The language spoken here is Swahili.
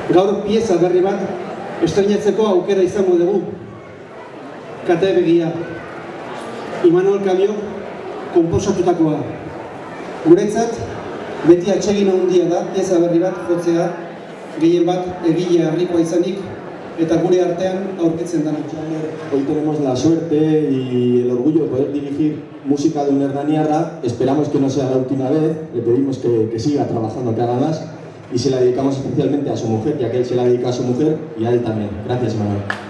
Gaur pieza berri bat estreinatzeko aukera izango dugu. Kate begia. Imanol Kamio konposatutakoa. Guretzat, beti atsegin handia da pieza berri bat jotzea, gehien bat egile harrikoa izanik, eta gure artean aurkitzen dena. Hoy tenemos la suerte y el orgullo de poder dirigir música de un hernaniarra. Esperamos que no sea la última vez, le pedimos que siga trabajando, que haga más, y se la dedicamos especialmente a su mujer, ya que él se la dedica a su mujer y a él también. Gracias, Manuel.